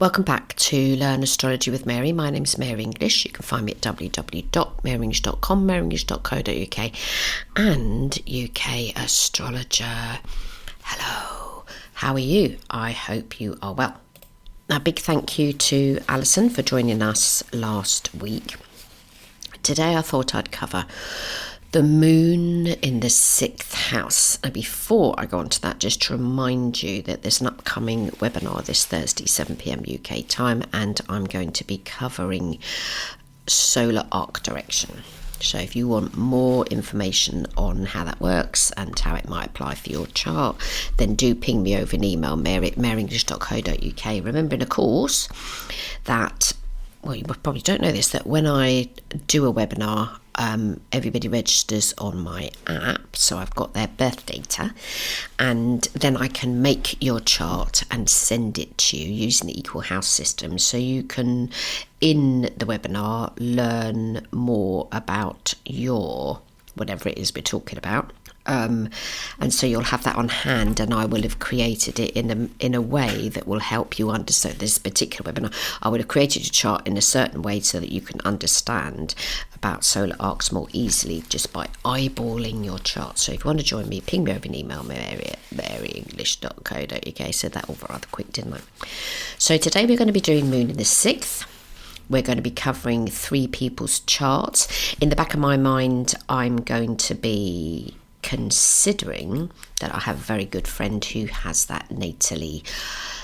Welcome back to Learn Astrology with Mary. My name's Mary English. You can find me at www.maryenglish.com, maryenglish.co.uk, and UK Astrologer. Hello, how are you? I hope you are well. A big thank you to Alison for joining us last week. Today I thought I'd cover the moon in the 6th house. Now, before I go on to that, just to remind you that there's an upcoming webinar this Thursday, 7 p.m. UK time, and I'm going to be covering solar arc direction. So if you want more information on how that works and how it might apply for your chart, then do ping me over an email, mary@maryenglish.co.uk. Remembering, of course, that, well, you probably don't know this, that when I do a webinar, everybody registers on my app, so I've got their birth data, and then I can make your chart and send it to you using the equal house system, so you can, in the webinar, learn more about your whatever it is we're talking about. And so you'll have that on hand, and I will have created it in a way that will help you understand this particular webinar. I would have created a chart in a certain way so that you can understand about solar arcs more easily just by eyeballing your chart. So if you want to join me, ping me over an email, maryenglish.co.uk. So that all rather quick, didn't I? So today we're going to be doing moon in the 6th. We're going to be covering 3 people's charts. In the back of my mind, I'm going to be considering that I have a very good friend who has that natally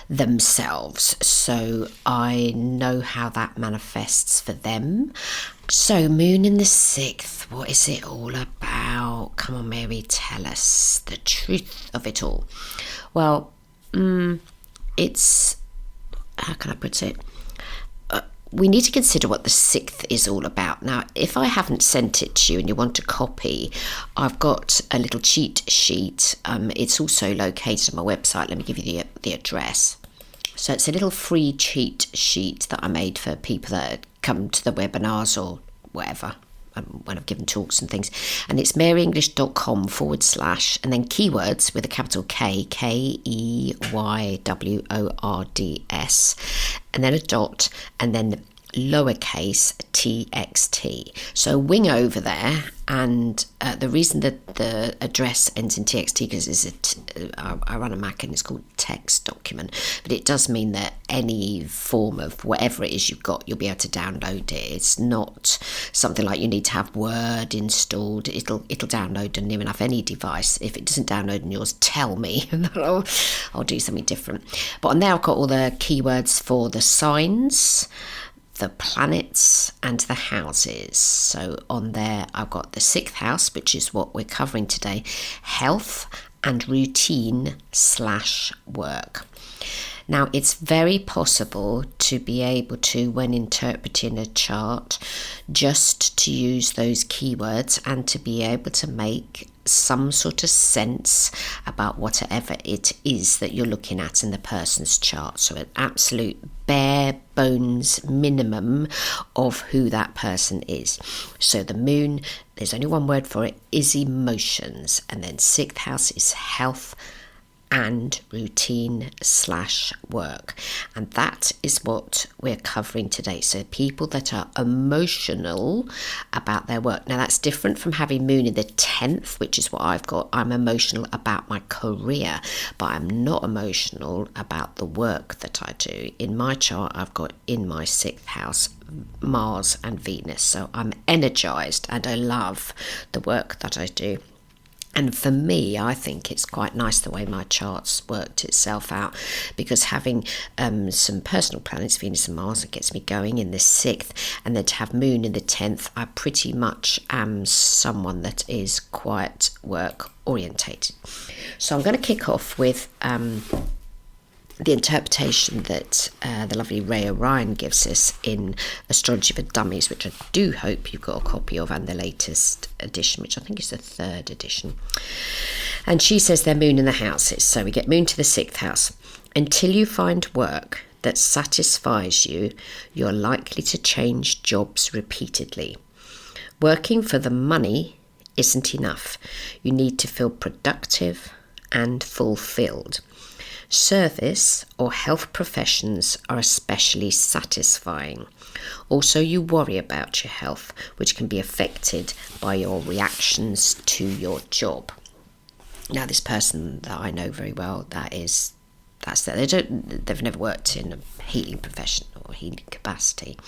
themselves, so I know how that manifests for them. So moon in the 6th, what is it all about? Come on, Mary, tell us the truth of it all. Well, it's, how can I put it? We need to consider what the 6th is all about. Now, if I haven't sent it to you and you want a copy, I've got a little cheat sheet. It's also located on my website. Let me give you the address. So it's a little free cheat sheet that I made for people that come to the webinars or whatever, when I've given talks and things. And it's maryenglish.com / and then keywords with a capital K, KEYWORDS, and then a dot, and then lowercase txt. So wing over there, and the reason that the address ends in txt because I run a Mac and it's called text document, but it does mean that any form of whatever it is you've got, you'll be able to download it. It's not something like you need to have Word installed. It'll download on near enough any device. If it doesn't download on yours, tell me. I'll do something different. But on there I've got all the keywords for the signs, the planets, and the houses. So on there I've got the 6th house, which is what we're covering today, health and routine / work. Now, it's very possible to be able to, when interpreting a chart, just to use those keywords and to be able to make some sort of sense about whatever it is that you're looking at in the person's chart. So an absolute bare bones minimum of who that person is. So the moon, there's only one word for it, is emotions, and then 6th house is health and routine / work, and that is what we're covering today. So people that are emotional about their work. Now, that's different from having moon in the 10th, which is what I've got. I'm emotional about my career, but I'm not emotional about the work that I do. In my chart, I've got in my 6th house Mars and Venus, so I'm energized and I love the work that I do. And for me, I think it's quite nice the way my chart's worked itself out, because having some personal planets, Venus and Mars, it gets me going in the 6th, and then to have moon in the 10th, I pretty much am someone that is quite work orientated. So I'm going to kick off with the interpretation that the lovely Ray Orion gives us in Astrology for Dummies, which I do hope you've got a copy of, and the latest edition, which I think is the 3rd edition. And she says their moon in the houses. So we get moon to the 6th house. Until you find work that satisfies you, you're likely to change jobs repeatedly. Working for the money isn't enough. You need to feel productive and fulfilled. Service or health professions are especially satisfying. Also, you worry about your health, which can be affected by your reactions to your job. Now, this person that I know very well, that's that. They've never worked in a healing profession or healing capacity,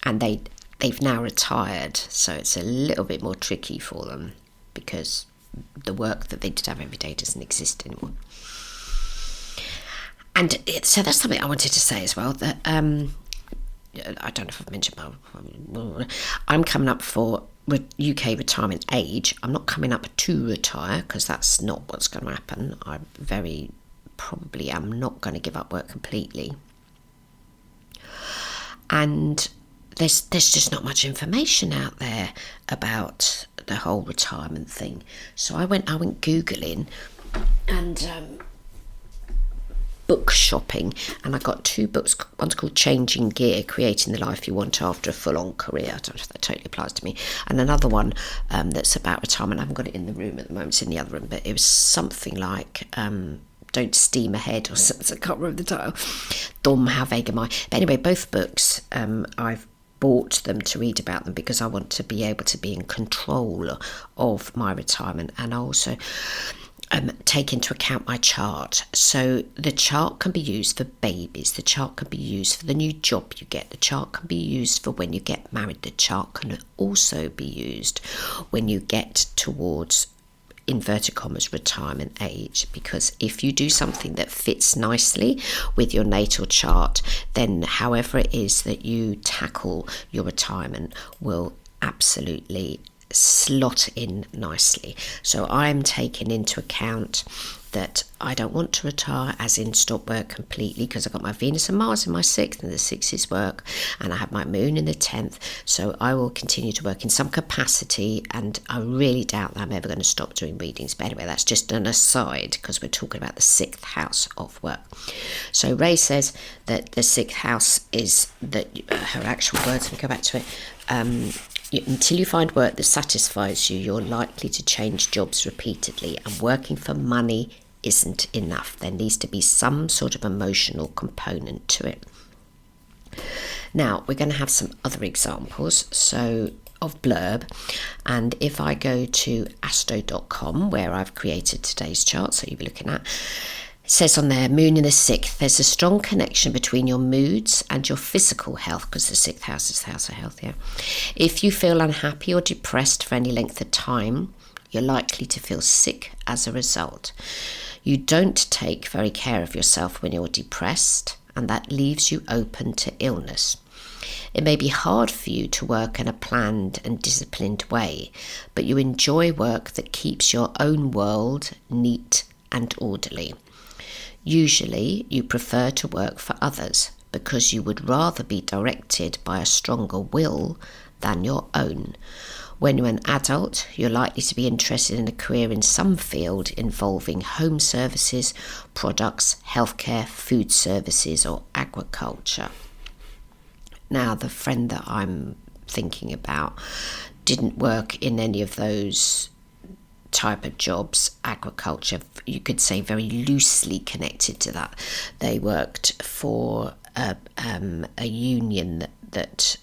and they've now retired, so it's a little bit more tricky for them because the work that they did have every day doesn't exist anymore. And so that's something I wanted to say as well, that I don't know if I've mentioned, but I'm coming up for UK retirement age. I'm not coming up to retire, because that's not what's going to happen. I very probably am not going to give up work completely. And there's just not much information out there about the whole retirement thing. So I went Googling and book shopping, and I got 2 books. One's called Changing Gear, Creating the Life You Want After a Full-On Career. I don't know if that totally applies to me. And another one that's about retirement. I haven't got it in the room at the moment, it's in the other room, but it was something like Don't Steam Ahead or something. I can't remember the title. Dom, how vague am I? But anyway, both books, I've bought them to read about them because I want to be able to be in control of my retirement, and also take into account my chart. So the chart can be used for babies, the chart can be used for the new job you get, the chart can be used for when you get married, the chart can also be used when you get towards, inverted commas, retirement age, because if you do something that fits nicely with your natal chart, then however it is that you tackle your retirement will absolutely slot in nicely. So I'm taking into account that I don't want to retire, as in stop work completely, because I've got my Venus and Mars in my 6th, and the 6th is work, and I have my moon in the 10th, so I will continue to work in some capacity, and I really doubt that I'm ever going to stop doing readings. But anyway, that's just an aside, because we're talking about the 6th house of work. So Ray says that the 6th house is that her actual words, let me go back to it, until you find work that satisfies you, you're likely to change jobs repeatedly, and working for money isn't enough. There needs to be some sort of emotional component to it. Now, we're going to have some other examples of blurb, and if I go to astro.com, where I've created today's chart, so you'll be looking at, it says on there, moon in the 6th, there's a strong connection between your moods and your physical health, because the 6th house is the house of health, yeah. If you feel unhappy or depressed for any length of time, you're likely to feel sick as a result. You don't take very care of yourself when you're depressed, and that leaves you open to illness. It may be hard for you to work in a planned and disciplined way, but you enjoy work that keeps your own world neat and orderly. Usually, you prefer to work for others because you would rather be directed by a stronger will than your own. When you're an adult, you're likely to be interested in a career in some field involving home services, products, healthcare, food services, or agriculture. Now, the friend that I'm thinking about didn't work in any of those type of jobs. Agriculture, you could say, very loosely connected to that. They worked for a union that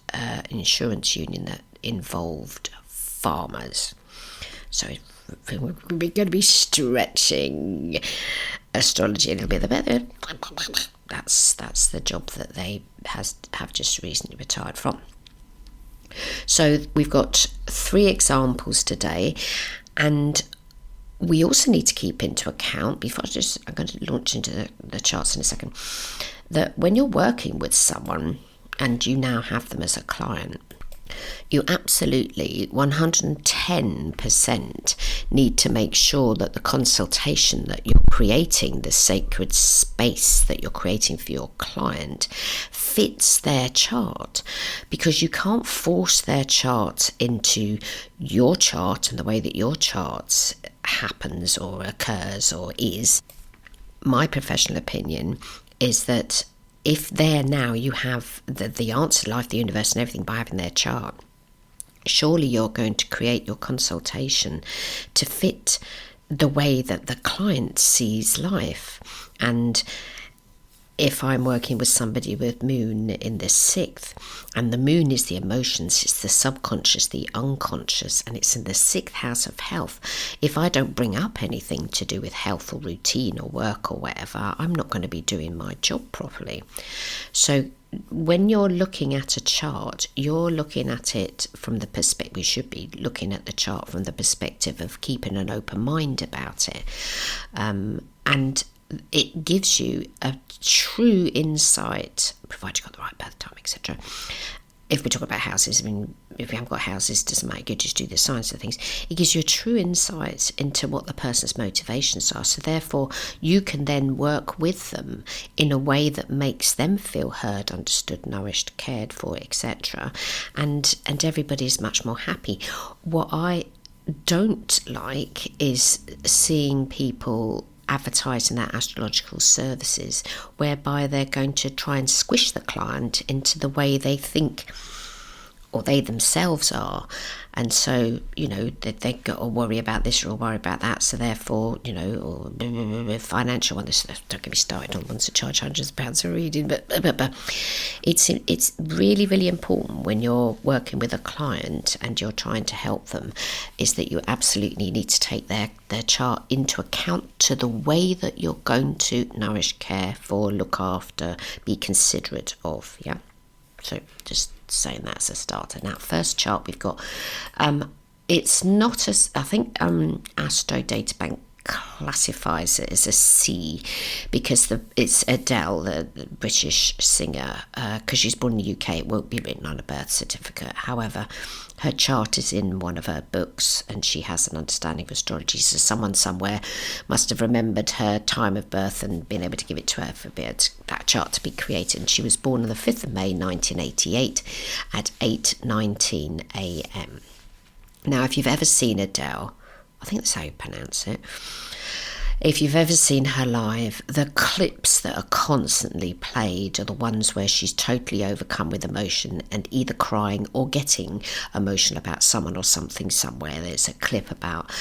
insurance union that involved farmers. So we're going to be stretching astrology a little bit. That's the job that they have just recently retired from. So we've got 3 examples today, and we also need to keep into account, I'm going to launch into the charts in a second, that when you're working with someone and you now have them as a client, you absolutely 110% need to make sure that the consultation that you're creating, the sacred space that you're creating for your client, fits their chart, because you can't force their chart into your chart and the way that your chart happens or occurs or is. My professional opinion is that if there now you have the answer to life, the universe and everything by having their chart, surely you're going to create your consultation to fit the way that the client sees life. And if I'm working with somebody with moon in the 6th, and the moon is the emotions, it's the subconscious, the unconscious, and it's in the 6th house of health. If I don't bring up anything to do with health or routine or work or whatever, I'm not going to be doing my job properly. So when you're looking at a chart, you're looking at it from the perspective, we should be looking at the chart from the perspective of keeping an open mind about it. And it gives you a true insight, provided you've got the right birth time, etc. If we talk about houses, I mean, if you haven't got houses, it doesn't matter, you just do the science of things. It gives you a true insight into what the person's motivations are. So therefore, you can then work with them in a way that makes them feel heard, understood, nourished, cared for, etc. And everybody's much more happy. What I don't like is seeing people advertising their astrological services whereby they're going to try and squish the client into the way they think or they themselves are. And so, you know, they've got to worry about this or worry about that. So therefore, you know, or financial one, don't get me started on ones that charge hundreds of pounds for reading, but it's really, really important when you're working with a client and you're trying to help them, is that you absolutely need to take their chart into account to the way that you're going to nourish, care for, look after, be considerate of, yeah? So just saying that as a starter. Now, first chart we've got, it's not as, I think Astro Databank classifies it as a C because it's Adele, the British singer, because she's born in the UK, it won't be written on a birth certificate. However, her chart is in one of her books and she has an understanding of astrology, so someone somewhere must have remembered her time of birth and been able to give it to her for that chart to be created. And she was born on the 5th of May 1988 at 8:19 a.m. Now, if you've ever seen Adele, I think that's how you pronounce it. If you've ever seen her live, the clips that are constantly played are the ones where she's totally overcome with emotion and either crying or getting emotional about someone or something somewhere. There's a clip about,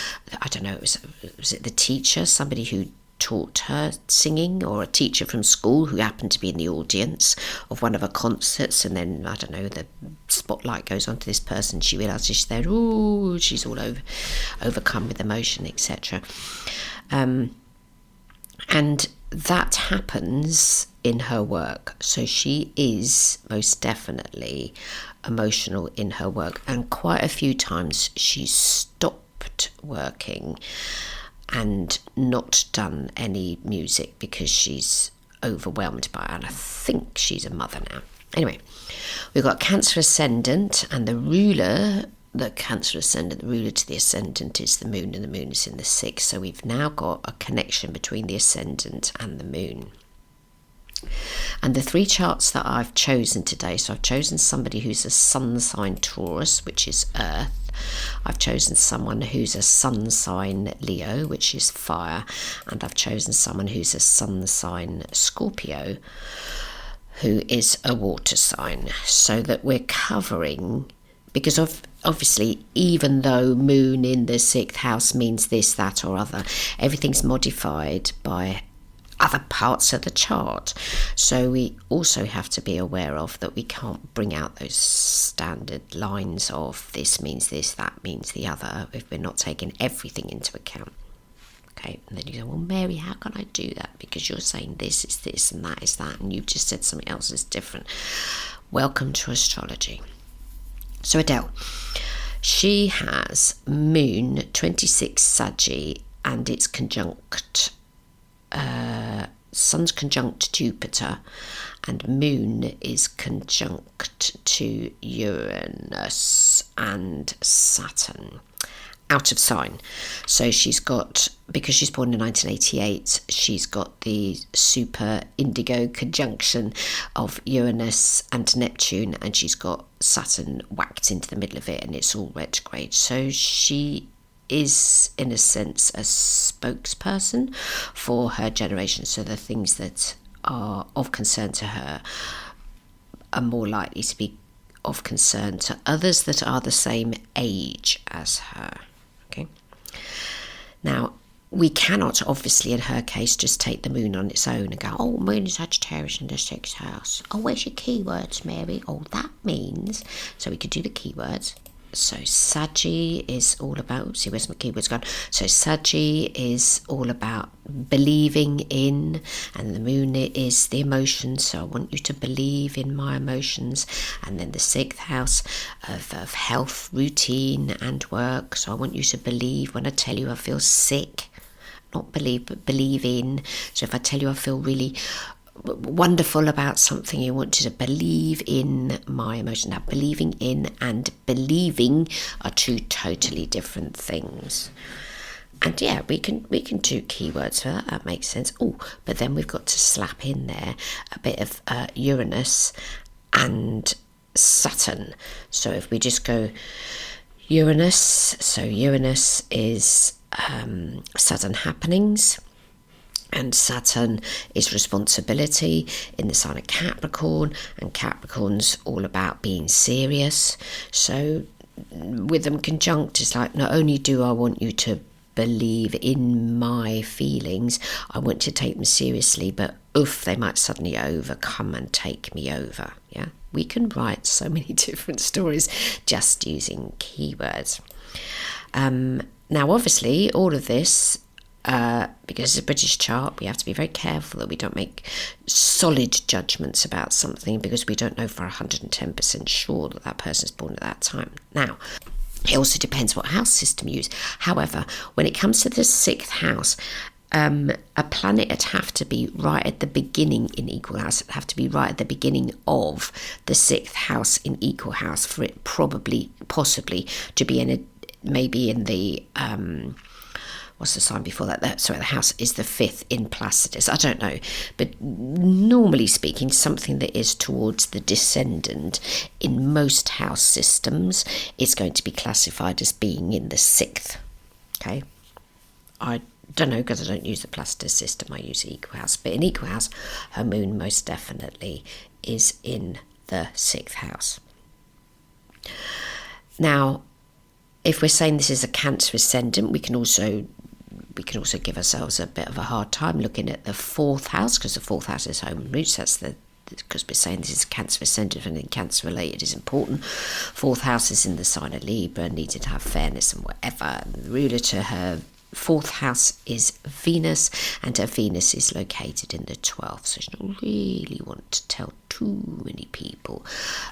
I don't know, was it the teacher, somebody who taught her singing, or a teacher from school who happened to be in the audience of one of her concerts, and then, I don't know, the spotlight goes onto this person, she realises she's there, ooh, she's all overcome with emotion, etc. And that happens in her work. So she is most definitely emotional in her work, and quite a few times she's stopped working and not done any music because she's overwhelmed by it, and I think she's a mother now. Anyway, we've got Cancer Ascendant, and the ruler to the ascendant is the moon, and the moon is in the 6th. So we've now got a connection between the ascendant and the moon. And the 3 charts that I've chosen today, so I've chosen somebody who's a sun sign Taurus, which is earth. I've chosen someone who's a sun sign Leo, which is fire. And I've chosen someone who's a sun sign Scorpio, who is a water sign. So that we're covering, because obviously, even though moon in the 6th house means this, that or other, everything's modified by other parts of the chart. So we also have to be aware of that we can't bring out those standard lines of this means this, that means the other, if we're not taking everything into account. Okay, and then you go, well, Mary, how can I do that? Because you're saying this is this and that is that, and you've just said something else is different. Welcome to astrology. So Adele, she has moon 26 Saggy, and it's conjunct sun's conjunct Jupiter, and moon is conjunct to Uranus and Saturn, out of sign. So she's got, because she's born in 1988, she's got the super indigo conjunction of Uranus and Neptune, and she's got Saturn whacked into the middle of it, and it's all retrograde. So she is, in a sense, a spokesperson for her generation. So the things that are of concern to her are more likely to be of concern to others that are the same age as her. Okay. Now, we cannot, obviously, in her case, just take the moon on its own and go, oh, moon is Sagittarius in the 6th house. Oh, where's your keywords, Mary? Oh, that means... So we could do the keywords. So Saggy is all about... See, where's my keywords gone? So Saggy is all about believing in, and the moon is the emotions. So I want you to believe in my emotions. And then the 6th house of health, routine and work. So I want you to believe when I tell you I feel sick. Not believe, but believe in. So if I tell you I feel really wonderful about something, you want to believe in my emotion. Now, believing in and believing are two totally different things. And yeah, we can do keywords for that. That makes sense. Oh, but then we've got to slap in there a bit of Uranus and Saturn. So if we just go Uranus, so Uranus is sudden happenings, and Saturn is responsibility in the sign of Capricorn, and Capricorn's all about being serious. So with them conjunct, it's like, not only do I want you to believe in my feelings, I want to take them seriously, but they might suddenly overcome and take me over. Yeah, we can write so many different stories just using keywords. Now, obviously, all of this, because it's a British chart, we have to be very careful that we don't make solid judgments about something because we don't know for 110% sure that that person's born at that time. Now, it also depends what house system you use. However, when it comes to the 6th house, a planet would have to be right at the beginning in equal house. It would have to be right at the beginning of the 6th house in equal house for it possibly to be in maybe in the what's the sign before that? The house is the 5th in Placidus. I don't know, but normally speaking, something that is towards the descendant in most house systems is going to be classified as being in the 6th. Okay, I don't know because I don't use the Placidus system. I use equal house, but in equal house, her moon most definitely is in the 6th house. Now, if we're saying this is a Cancer ascendant, we can also give ourselves a bit of a hard time looking at the 4th house, because the 4th house is home and roots. That's because we're saying this is Cancer ascendant and then Cancer related is important. 4th house is in the sign of Libra, needed to have fairness and whatever. And the ruler to her 4th house is Venus, and her Venus is located in the 12th, so she doesn't really want to tell too many people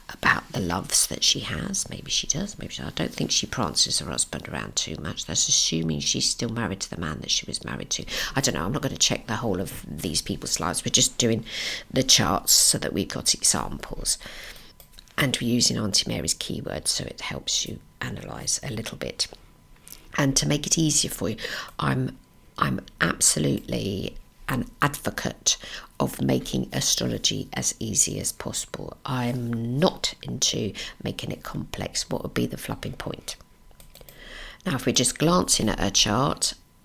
about the loves that she has. Maybe she does, maybe she does. I don't think she prances her husband around too much. That's assuming she's still married to the man that she was married to. I don't know, I'm not going to check the whole of these people's lives. We're just doing the charts so that we've got examples, and we're using Auntie Mary's keywords so it helps you analyse a little bit. And to make it easier for you, I'm absolutely an advocate of making astrology as easy as possible. I'm not into making it complex. What would be the flopping point? Now, if we're just glancing at her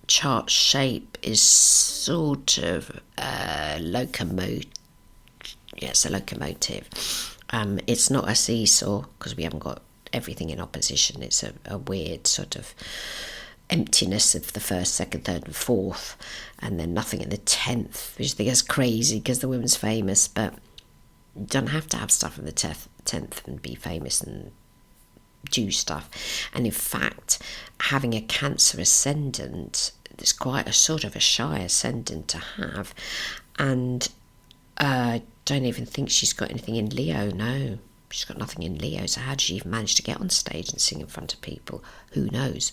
chart shape is sort of a locomotive. Yes, a locomotive. It's not a seesaw because we haven't got everything in opposition. It's a weird sort of emptiness of the 1st, 2nd, 3rd and 4th, and then nothing in the 10th, which I think is crazy because the woman's famous, but you don't have to have stuff in the 10th and be famous and do stuff. And in fact, having a Cancer ascendant is quite a sort of a shy ascendant to have, and I don't even think she's got anything in Leo. No, she's got nothing in Leo, so how did she even manage to get on stage and sing in front of people? Who knows?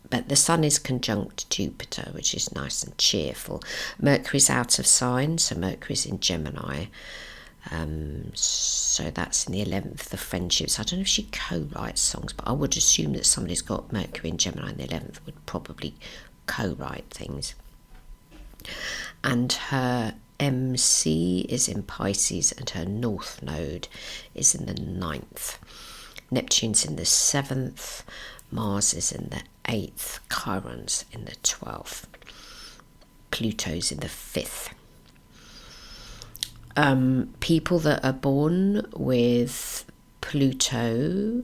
But the Sun is conjunct Jupiter, which is nice and cheerful. Mercury's out of sign, so Mercury's in Gemini. So that's in the 11th, the friendships. I don't know if she co-writes songs, but I would assume that somebody's got Mercury in Gemini in the 11th would probably co-write things. And her MC is in Pisces, and her North Node is in the 9th. Neptune's in the 7th, Mars is in the 8th, Chiron's in the 12th, Pluto's in the 5th. People that are born with Pluto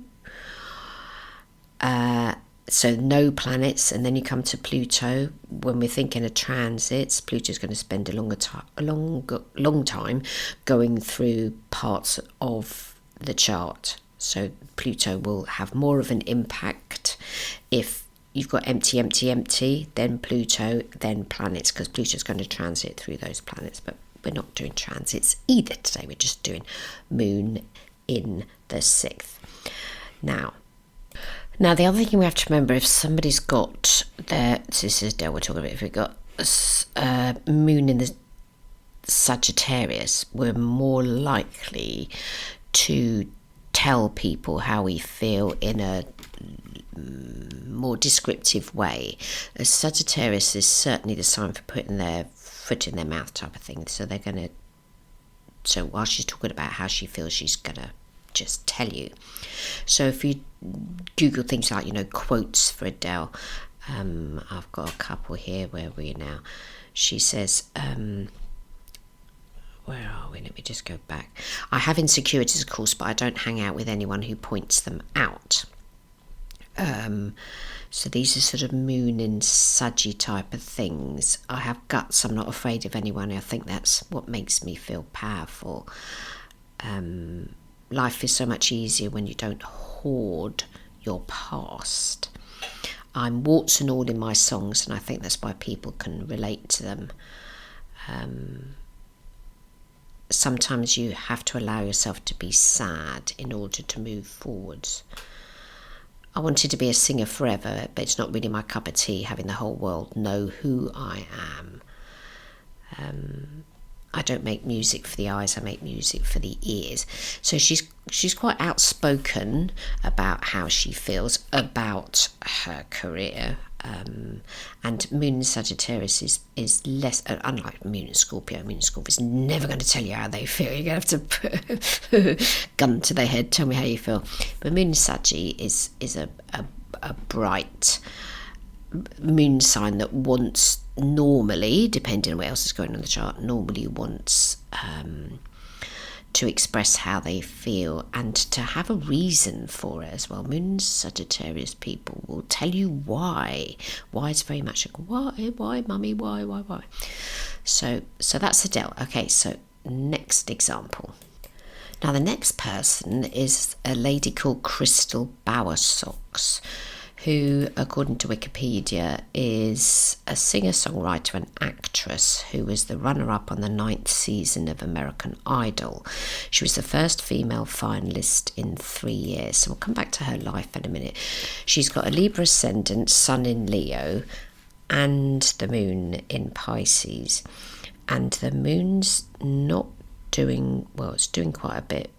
So no planets, and then you come to Pluto. When we're thinking of transits, Pluto's going to spend a long time going through parts of the chart. So Pluto will have more of an impact if you've got empty, then Pluto, then planets, because Pluto's going to transit through those planets. But we're not doing transits either today. We're just doing Moon in the 6th. Now, the other thing we have to remember, if somebody's got this is Adele we're talking about, if we've got Moon in the Sagittarius, we're more likely to tell people how we feel in a more descriptive way. Sagittarius is certainly the sign for putting their foot in their mouth type of thing. So while she's talking about how she feels, she's going to just tell you. So if you Google things like, quotes for Adele, I've got a couple here. Where are we now? She says, where are we? Let me just go back. I have insecurities, of course, but I don't hang out with anyone who points them out. So these are sort of Moon and Saggy type of things. I have guts. I'm not afraid of anyone. I think that's what makes me feel powerful. Life is so much easier when you don't hoard your past. I'm warts and all in my songs, and I think that's why people can relate to them. Sometimes you have to allow yourself to be sad in order to move forwards. I wanted to be a singer forever, but it's not really my cup of tea having the whole world know who I am. I don't make music for the eyes, I make music for the ears. So she's quite outspoken about how she feels about her career. And Moon in Sagittarius is less, unlike Moon in Scorpio. Moon in Scorpio is never going to tell you how they feel. You're going to have to put a gun to their head, tell me how you feel. But Moon in Sagittarius is a bright moon sign that wants, normally, depending on what else is going on in the chart, normally wants to express how they feel and to have a reason for it as well. Moon Sagittarius people will tell you why. Why is very much like, why, mummy, why? So that's Adele. Okay, so next example. Now the next person is a lady called Crystal Bowersox, who, according to Wikipedia, is a singer-songwriter and actress who was the runner-up on the 9th season of American Idol. She was the first female finalist in 3 years. So we'll come back to her life in a minute. She's got a Libra ascendant, Sun in Leo, and the Moon in Pisces. And the Moon's not doing, well, it's doing quite a bit,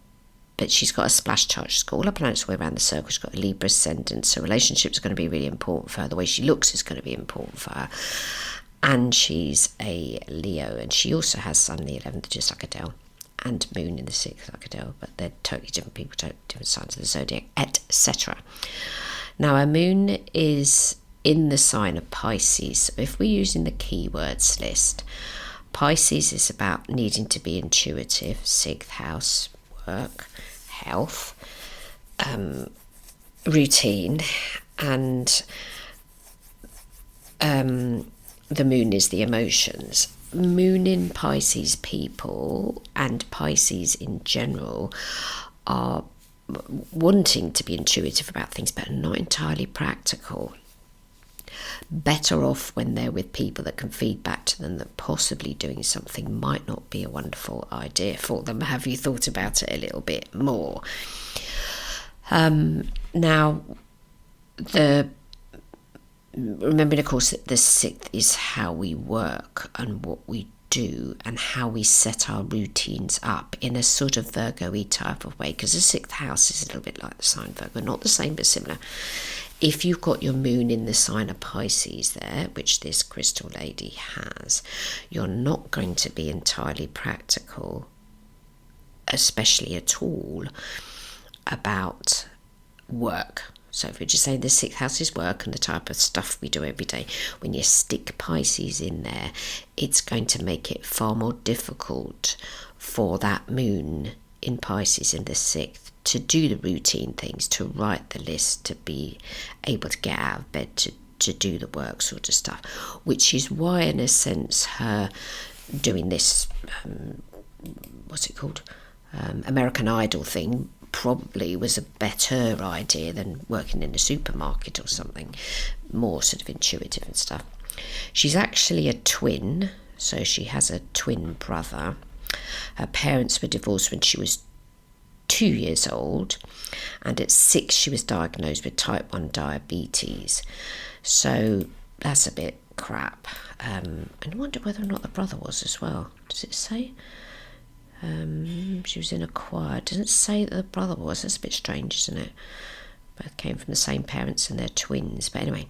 but she's got a splash chart. She's got all her planets all the way around the circle. She's got a Libra ascendant, so relationships are going to be really important for her. The way she looks is going to be important for her. And she's a Leo, and she also has Sun in the 11th, just like Adele, and Moon in the 6th, like Adele, but they're totally different people, totally different signs of the zodiac, etc. Now, her Moon is in the sign of Pisces. So if we're using the keywords list, Pisces is about needing to be intuitive, 6th house, work, health, routine, and the Moon is the emotions. Moon in Pisces people and Pisces in general are wanting to be intuitive about things but not entirely practical. Better off when they're with people that can feed back to them that possibly doing something might not be a wonderful idea for them. Have you thought about it a little bit more? Now, remembering, of course, that the 6th is how we work and what we do and how we set our routines up in a sort of Virgo-y type of way, because the 6th house is a little bit like the sign Virgo, not the same but similar. If you've got your Moon in the sign of Pisces there, which this crystal lady has, you're not going to be entirely practical, especially at all, about work. So if we're just saying the 6th house is work and the type of stuff we do every day, when you stick Pisces in there, it's going to make it far more difficult for that Moon in Pisces in the 6th to do the routine things, to write the list, to be able to get out of bed, to do the work sort of stuff, which is why, in a sense, her doing this, what's it called, American Idol thing probably was a better idea than working in a supermarket or something, more sort of intuitive and stuff. She's actually a twin, so she has a twin brother. Her parents were divorced when she was 2 years old, and at 6 she was diagnosed with type 1 diabetes. So that's a bit crap. And I wonder whether or not the brother was as well. Does it say? She was in a choir. It doesn't say that the brother was. That's a bit strange, isn't it? Both came from the same parents and they're twins. But anyway,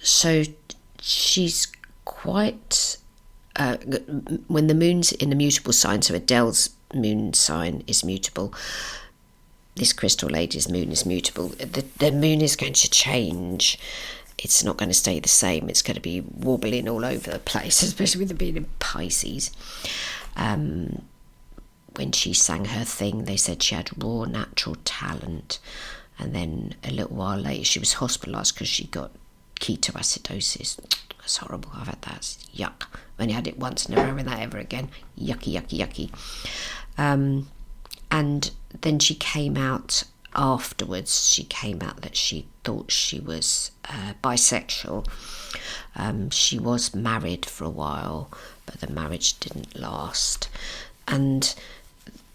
so she's quite... when the moon's in the mutable sign, so Adele's moon sign is mutable, this crystal lady's moon is mutable. The moon is going to change. It's not going to stay the same. It's going to be wobbling all over the place, especially with it being in Pisces. When she sang her thing, they said she had raw natural talent. And then a little while later, she was hospitalised because she got ketoacidosis. That's horrible. I've had that. It's yuck. I've only had it once, never having that ever again. Yucky, yucky, yucky. And then she came out afterwards. She came out that she thought she was bisexual. She was married for a while, but the marriage didn't last. And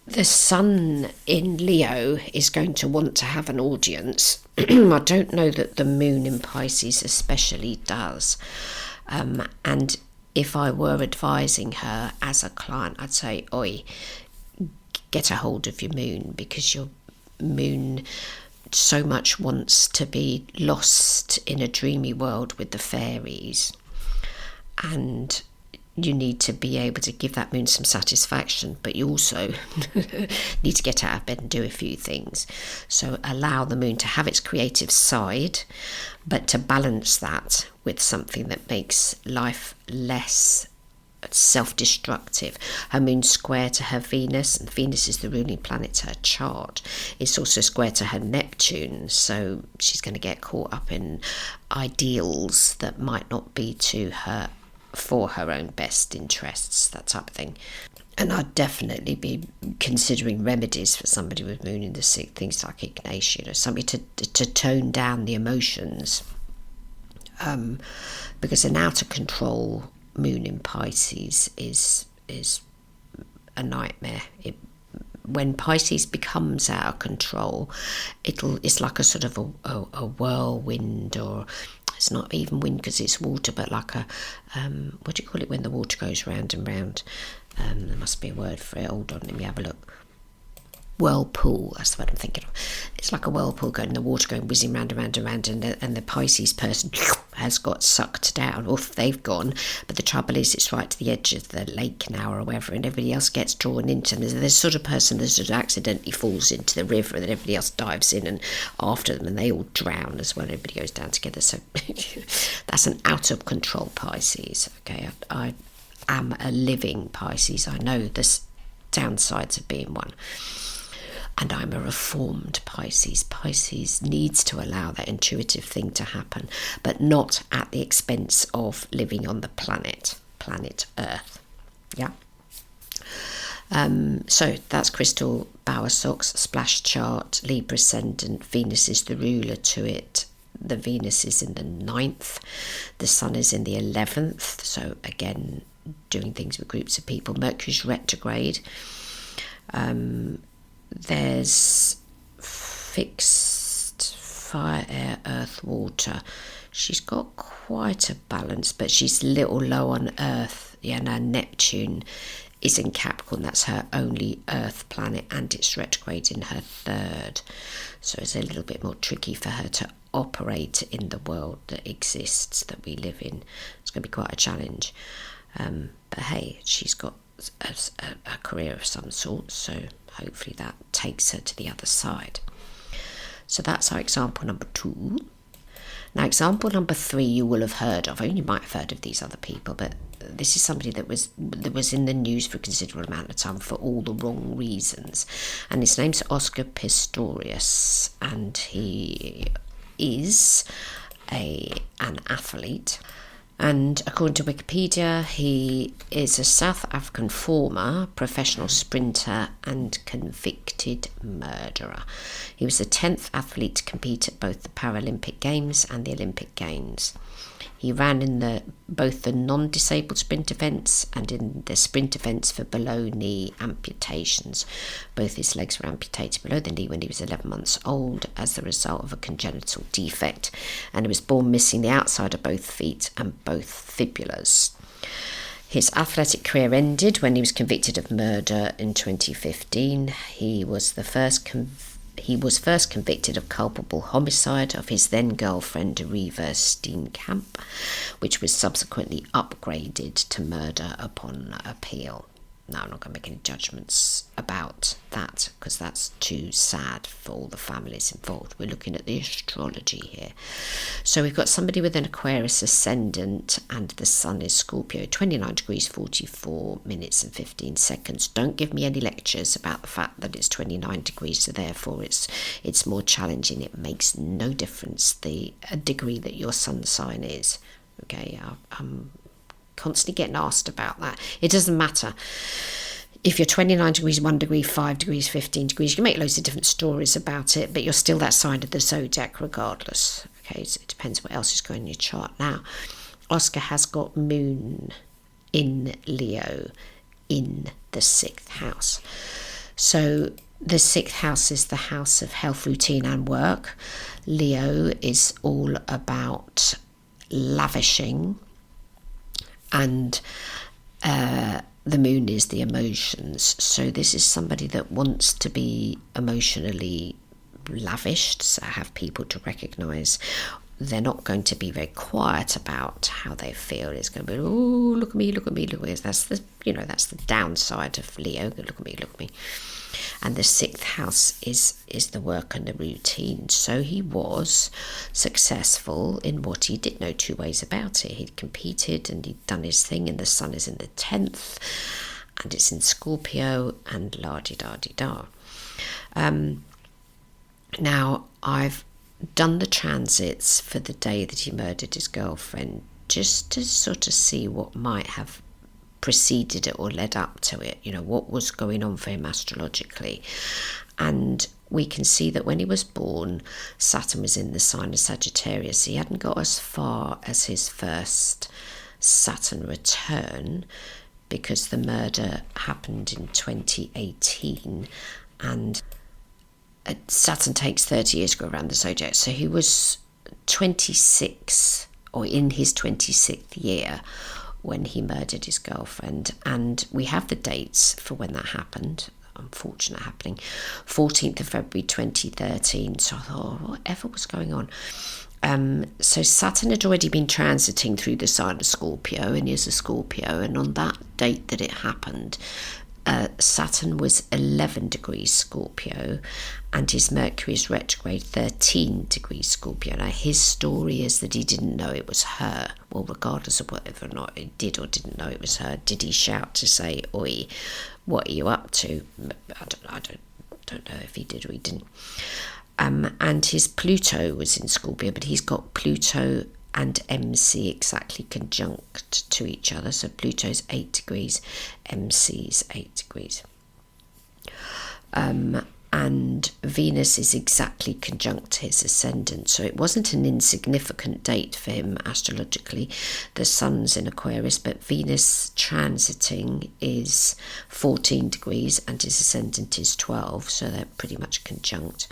the sun in Leo is going to want to have an audience. I don't know that the moon in Pisces especially does. And if I were advising her as a client, I'd say, oi, get a hold of your moon, because your moon so much wants to be lost in a dreamy world with the fairies, and you need to be able to give that moon some satisfaction, but you also need to get out of bed and do a few things. So allow the moon to have its creative side, but to balance that with something that makes life less self-destructive. Her moon's square to her Venus, and Venus is the ruling planet to her chart. It's also square to her Neptune, so she's going to get caught up in ideals that might not be to her, for her own best interests, that type of thing. And I'd definitely be considering remedies for somebody with moon in the 6th, things like Ignition, something to tone down the emotions, because an out of control moon in Pisces is a nightmare. When Pisces becomes out of control, it's like a sort of a whirlwind, or it's not even wind because it's water, but like a what do you call it when the water goes round and round? There must be a word for it. Hold on, let me have a look. Whirlpool, that's what I'm thinking of. It's like a whirlpool going, the water going whizzing round and round and round, and the Pisces person has got sucked down, or they've gone. But the trouble is, it's right to the edge of the lake now or wherever, and everybody else gets drawn into them. There's this sort of person that sort of accidentally falls into the river, and then everybody else dives in and after them, and they all drown as well. Everybody goes down together. So that's an out of control Pisces. Okay, I am a living Pisces. I know the downsides of being one. And I'm a reformed Pisces. Pisces needs to allow that intuitive thing to happen, but not at the expense of living on the planet Earth. Yeah. So that's crystal Bowersox, splash chart, Libra ascendant. Venus is the ruler to it. The Venus is in the 9th. The Sun is in the 11th. So again, doing things with groups of people. Mercury's retrograde. There's fixed fire, air, earth, water. She's got quite a balance, but she's a little low on earth. Yeah, and her Neptune is in Capricorn. That's her only earth planet, and it's retrograde in her 3rd. So it's a little bit more tricky for her to operate in the world that exists, that we live in. It's going to be quite a challenge. But hey, she's got a career of some sort, so hopefully that takes her to the other side. So that's our example number 2. Now, example number 3 you will have heard of, or you might have heard of these other people, but this is somebody that was in the news for a considerable amount of time for all the wrong reasons. And his name's Oscar Pistorius, and he is an athlete. And according to Wikipedia, he is a South African former professional sprinter and convicted murderer. He was the 10th athlete to compete at both the Paralympic Games and the Olympic Games. He ran in both the non-disabled sprint events and in the sprint events for below-knee amputations. Both his legs were amputated below the knee when he was 11 months old as the result of a congenital defect, and he was born missing the outside of both feet and both fibulas. His athletic career ended when he was convicted of murder in 2015. He was first convicted of culpable homicide of his then girlfriend Reva Steenkamp, which was subsequently upgraded to murder upon appeal. Now, I'm not going to make any judgments about that because that's too sad for all the families involved. We're looking at the astrology here. So we've got somebody with an Aquarius ascendant and the sun is Scorpio, 29 degrees 44 minutes and 15 seconds. Don't give me any lectures about the fact that it's 29 degrees, so therefore it's more challenging. It makes no difference the degree that your sun sign is. Okay, I'm constantly getting asked about that. It doesn't matter if you're 29 degrees, 1 degree, 5 degrees, 15 degrees. You can make loads of different stories about it, but you're still that side of the zodiac regardless. Okay, so it depends what else is going in your chart. Now, Oscar has got moon in Leo in the 6th house. So the 6th house is the house of health, routine and work. Leo is all about lavishing, and the moon is the emotions. So this is somebody that wants to be emotionally lavished, so have people to recognise. They're not going to be very quiet about how they feel. It's going to be, oh, look at me, look at me, look at me. That's the downside of Leo. Look at me, look at me. And the 6th house is the work and the routine. So he was successful in what he did know 2 ways about it. He'd competed and he'd done his thing, and the sun is in the 10th and it's in Scorpio and la-di-da-di-da. Now, I've done the transits for the day that he murdered his girlfriend just to sort of see what might have preceded it or led up to it, what was going on for him astrologically. And we can see that when he was born, Saturn was in the sign of Sagittarius. He hadn't got as far as his first Saturn return because the murder happened in 2018, and Saturn takes 30 years to go around the zodiac. So he was 26, or in his 26th year, when he murdered his girlfriend. And we have the dates for when that happened. Unfortunate happening, 14th of February 2013. So I thought, whatever was going on? So Saturn had already been transiting through the sign of Scorpio, and he is a Scorpio, and on that date that it happened, Saturn was 11 degrees Scorpio and his Mercury is retrograde 13 degrees Scorpio. Now, his story is that he didn't know it was her. Well, regardless of whether or not he did or didn't know it was her, did he shout to say, "Oi, what are you up to?" I don't know if he did or he didn't. And his Pluto was in Scorpio, but he's got Pluto and MC exactly conjunct to each other. So Pluto's 8 degrees, MC's 8 degrees. And Venus is exactly conjunct to his ascendant. So it wasn't an insignificant date for him astrologically. The sun's in Aquarius, but Venus transiting is 14 degrees and his ascendant is 12. So they're pretty much conjunct.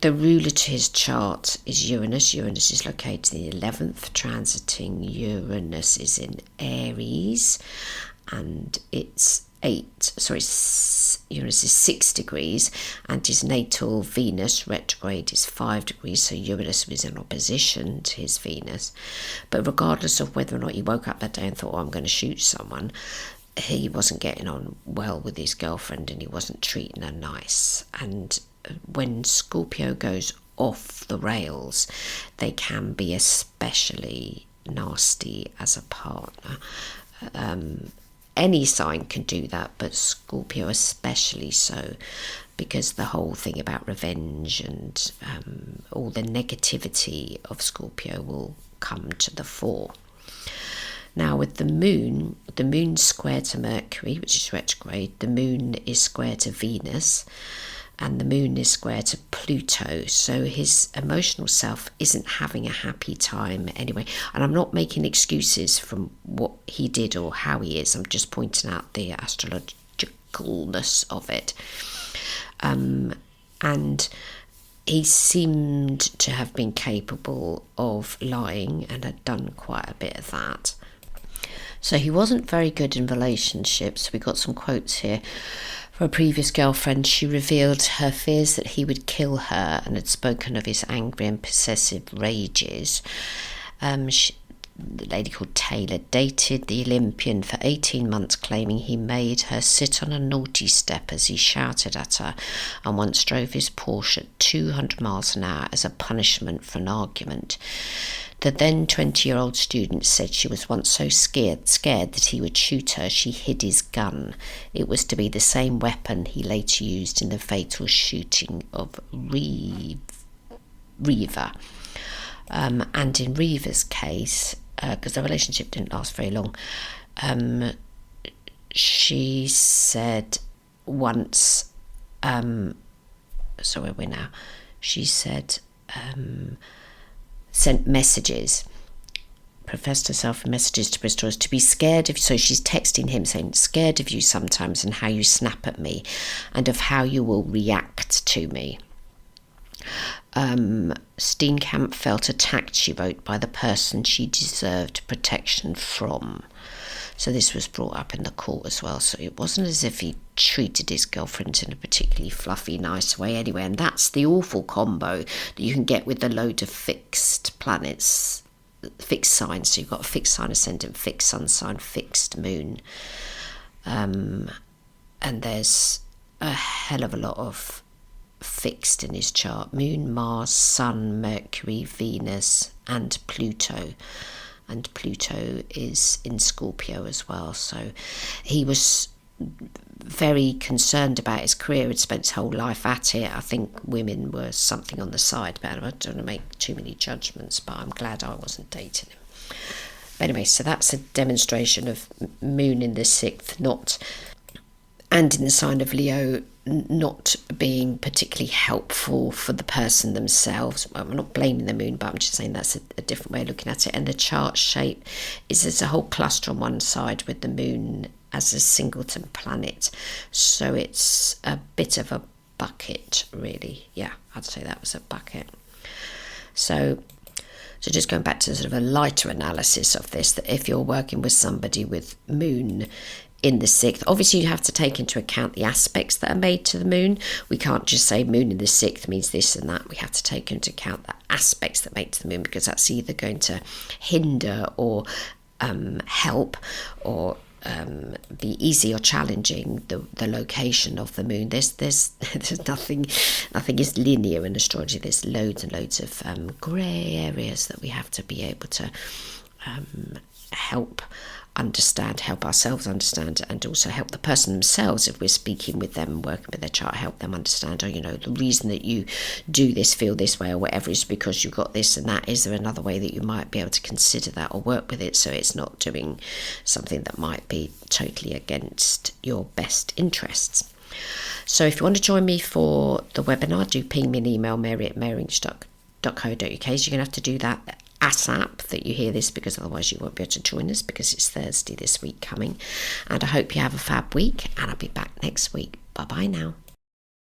The ruler to his chart is Uranus. Uranus is located in the 11th. Transiting Uranus is in Aries, and it's Uranus is 6 degrees, and his natal Venus retrograde is 5 degrees, so Uranus was in opposition to his Venus. But regardless of whether or not he woke up that day and thought, I'm going to shoot someone, he wasn't getting on well with his girlfriend and he wasn't treating her nice. And when Scorpio goes off the rails. They can be especially nasty as a partner. Any sign can do that, but Scorpio especially so, because the whole thing about revenge and all the negativity of Scorpio will come to the fore. Now with the moon's square to Mercury, which is retrograde. The moon is square to Venus, and the moon is square to Pluto. So his emotional self isn't having a happy time anyway. And I'm not making excuses from what he did or how he is. I'm just pointing out the astrologicalness of it. And he seemed to have been capable of lying and had done quite a bit of that. So he wasn't very good in relationships. We got some quotes here. For a previous girlfriend, she revealed her fears that he would kill her and had spoken of his angry and possessive rages. The lady called Taylor dated the Olympian for 18 months, claiming he made her sit on a naughty step as he shouted at her, and once drove his Porsche at 200 miles an hour as a punishment for an argument. The then 20-year-old student said she was once so scared that he would shoot her, she hid his gun. It was to be the same weapon he later used in the fatal shooting of Reva. And in Reva's case, because the relationship didn't last very long, she said once, so where are we now? She said, sent messages, professed herself in messages to Pistorius to be scared of, so she's texting him saying, scared of you sometimes and how you snap at me and of how you will react to me. Steenkamp felt attacked, she wrote, by the person she deserved protection from. So this was brought up in the court as well. So it wasn't as if he treated his girlfriend in a particularly fluffy, nice way anyway. And that's the awful combo that you can get with a load of fixed planets, fixed signs. So you've got a fixed sign ascendant, fixed sun sign, fixed moon. And there's a hell of a lot of fixed in his chart: Moon, Mars, Sun, Mercury, Venus and Pluto. And Pluto is in Scorpio as well. So he was very concerned about his career, had spent his whole life at it. I think women were something on the side about him. I don't want to make too many judgments, but I'm glad I wasn't dating him. But anyway, so that's a demonstration of Moon in the 6th, and in the sign of Leo, not being particularly helpful for the person themselves. I'm not blaming the moon, but I'm just saying that's a different way of looking at it. And the chart shape is there's a whole cluster on one side with the moon as a singleton planet. So it's a bit of a bucket, really. Yeah, I'd say that was a bucket. So just going back to sort of a lighter analysis of this, that if you're working with somebody with moon in the 6th, obviously you have to take into account the aspects that are made to the moon. We can't just say moon in the 6th means this and that. We have to take into account the aspects that make to the moon, because that's either going to hinder or help, or be easy or challenging the location of the moon. There's nothing is linear in astrology. There's loads and loads of grey areas that we have to be able to help ourselves understand, and also help the person themselves, if we're speaking with them and working with their chart, help them understand, the reason that you do this, feel this way or whatever is because you've got this and that. Is there another way that you might be able to consider that or work with it so it's not doing something that might be totally against your best interests? So if you want to join me for the webinar, do ping me an email, mary@maryange.co.uk. So you're going to have to do that ASAP that you hear this, because otherwise you won't be able to join us, because it's Thursday this week coming. And I hope you have a fab week, and I'll be back next week. Bye bye now.